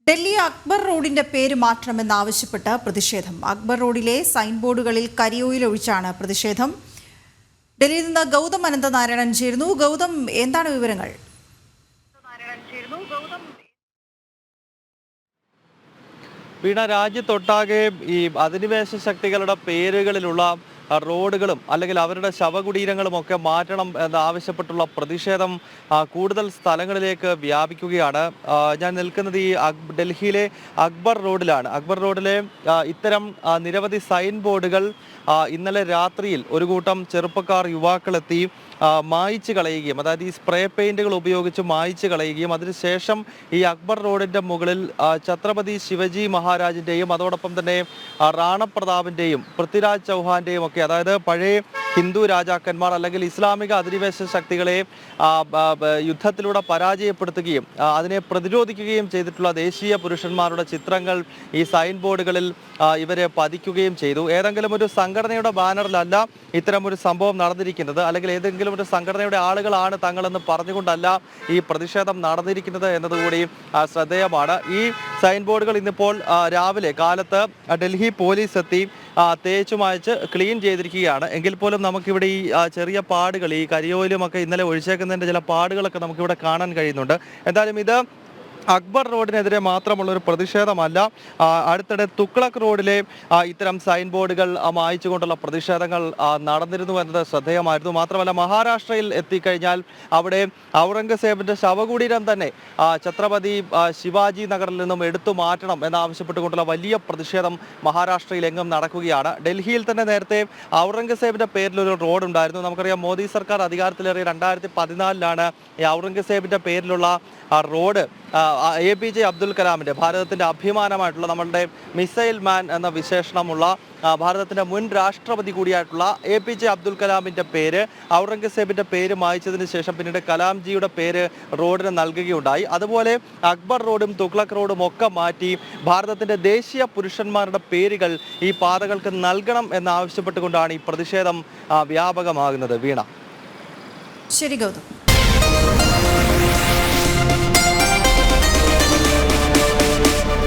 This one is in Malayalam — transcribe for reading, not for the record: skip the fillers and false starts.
ഡൽഹി അക്ബർ റോഡിന്റെ പേര് മാറ്റണമെന്നാവശ്യപ്പെട്ട് പ്രതിഷേധം. അക്ബർ റോഡിലെ സൈൻ ബോർഡുകളിൽ കരിയോയിൽ ഒഴിച്ചാണ് പ്രതിഷേധം. ഡൽഹിയിൽ നിന്ന് ഗൗതം അനന്തനാരായണൻ ചേരുന്നു. ഗൗതം, എന്താണ് വിവരങ്ങൾ? വീണ, രാജ്യത്തൊട്ടാകെ ഈ അധിനിവേശ ശക്തികളുടെ പേരുകളിലുള്ള റോഡുകളും അല്ലെങ്കിൽ അവരുടെ ശവകുടീരങ്ങളും ഒക്കെ മാറ്റണം എന്നാവശ്യപ്പെട്ടുള്ള പ്രതിഷേധം കൂടുതൽ സ്ഥലങ്ങളിലേക്ക് വ്യാപിക്കുകയാണ്. ഞാൻ നിൽക്കുന്നത് ഈ ഡൽഹിയിലെ അക്ബർ റോഡിലാണ്. അക്ബർ റോഡിലെ ഇത്തരം നിരവധി സൈൻ ബോർഡുകൾ ഇന്നലെ രാത്രിയിൽ ഒരു കൂട്ടം ചെറുപ്പക്കാർ യുവാക്കളെത്തി മായ്ച്ചു കളയുകയും, അതായത് ഈ സ്പ്രേ പെയിന്റുകൾ ഉപയോഗിച്ച് മായ്ച്ചു കളയുകയും അതിനുശേഷം ഈ അക്ബർ റോഡിന്റെ മുകളിൽ ഛത്രപതി ശിവജി മഹാരാജിന്റെയും അതോടൊപ്പം തന്നെ റാണ പ്രതാപിന്റെയും പൃഥ്വിരാജ് ചൗഹാന്റെയും ഒക്കെ, അതായത് പഴയ ഹിന്ദു രാജാക്കന്മാർ അല്ലെങ്കിൽ ഇസ്ലാമിക അധിനിവേശ ശക്തികളെ യുദ്ധത്തിലൂടെ പരാജയപ്പെടുത്തുകയും അതിനെ പ്രതിരോധിക്കുകയും ചെയ്തിട്ടുള്ള ദേശീയ പുരുഷന്മാരുടെ ചിത്രങ്ങൾ ഈ സൈൻ ബോർഡുകളിൽ ഇവരെ പതിക്കുകയും ചെയ്തു. ഏതെങ്കിലും ഒരു സംഘടനയുടെ ബാനറിലല്ല ഇത്തരമൊരു സംഭവം നടന്നിരിക്കുന്നത്, അല്ലെങ്കിൽ ഏതെങ്കിലും ഒരു സംഘടനയുടെ ആളുകളാണ് തങ്ങളെന്ന് പറഞ്ഞുകൊണ്ടല്ല ഈ പ്രതിഷേധം നടന്നിരിക്കുന്നത് എന്നതുകൂടി ശ്രദ്ധേയമാണ്. ഈ സൈൻ ബോർഡുകൾ ഇന്നിപ്പോൾ രാവിലെ കാലത്ത് ഡൽഹി പോലീസ് എത്തി തേച്ചു മായ്ച്ച് ക്ലീൻ ചെയ്തിരിക്കുകയാണ്. എങ്കിൽ പോലും നമുക്കിവിടെ ഈ ചെറിയ പാടുകൾ, ഈ കരിയോയിലുമൊക്കെ ഇന്നലെ ഒഴിച്ചേക്കുന്നതിൻ്റെ ചില പാടുകളൊക്കെ നമുക്കിവിടെ കാണാൻ കഴിയുന്നുണ്ട്. എന്തായാലും ഇത് അക്ബർ റോഡിനെതിരെ മാത്രമുള്ളൊരു പ്രതിഷേധമല്ല. അടുത്തിടെ തുഗ്ലക് റോഡിലെ ഇത്തരം സൈൻ ബോർഡുകൾ മായ്ച്ചുകൊണ്ടുള്ള പ്രതിഷേധങ്ങൾ നടന്നിരുന്നു എന്നത് ശ്രദ്ധേയമായിരുന്നു. മാത്രമല്ല, മഹാരാഷ്ട്രയിൽ എത്തിക്കഴിഞ്ഞാൽ അവിടെ ഔറംഗസേബിന്റെ ശവകുടീരം തന്നെ ഛത്രപതി ശിവാജി നഗറിൽ നിന്നും എടുത്തു മാറ്റണം എന്നാവശ്യപ്പെട്ടുകൊണ്ടുള്ള വലിയ പ്രതിഷേധം മഹാരാഷ്ട്രയിൽ എങ്ങും നടക്കുകയാണ്. ഡൽഹിയിൽ തന്നെ നേരത്തെ ഔറംഗസേബിന്റെ പേരിലൊരു റോഡ് ഉണ്ടായിരുന്നു. നമുക്കറിയാം, മോദി സർക്കാർ അധികാരത്തിലേറിയ 2014 ഈ ഔറംഗസേബിന്റെ പേരിലുള്ള റോഡ് APJ അബ്ദുൽ കലാമിൻ്റെ, ഭാരതത്തിൻ്റെ അഭിമാനമായിട്ടുള്ള, നമ്മളുടെ മിസൈൽ മാൻ എന്ന വിശേഷണമുള്ള ഭാരതത്തിൻ്റെ മുൻ രാഷ്ട്രപതി കൂടിയായിട്ടുള്ള APJ അബ്ദുൽ കലാമിൻ്റെ പേര് ഔറംഗസേബിൻ്റെ പേര് മായ്ച്ചതിന് ശേഷം പിന്നീട് കലാംജിയുടെ പേര് റോഡിന് നൽകുകയുണ്ടായി. അതുപോലെ അക്ബർ റോഡും തുഗ്ലക് റോഡും ഒക്കെ മാറ്റി ഭാരതത്തിൻ്റെ ദേശീയ പുരുഷന്മാരുടെ പേരുകൾ ഈ പാതകൾക്ക് നൽകണം എന്നാവശ്യപ്പെട്ടുകൊണ്ടാണ് ഈ പ്രതിഷേധം വ്യാപകമാകുന്നത്. വീണ. ശരി ഗൗതം.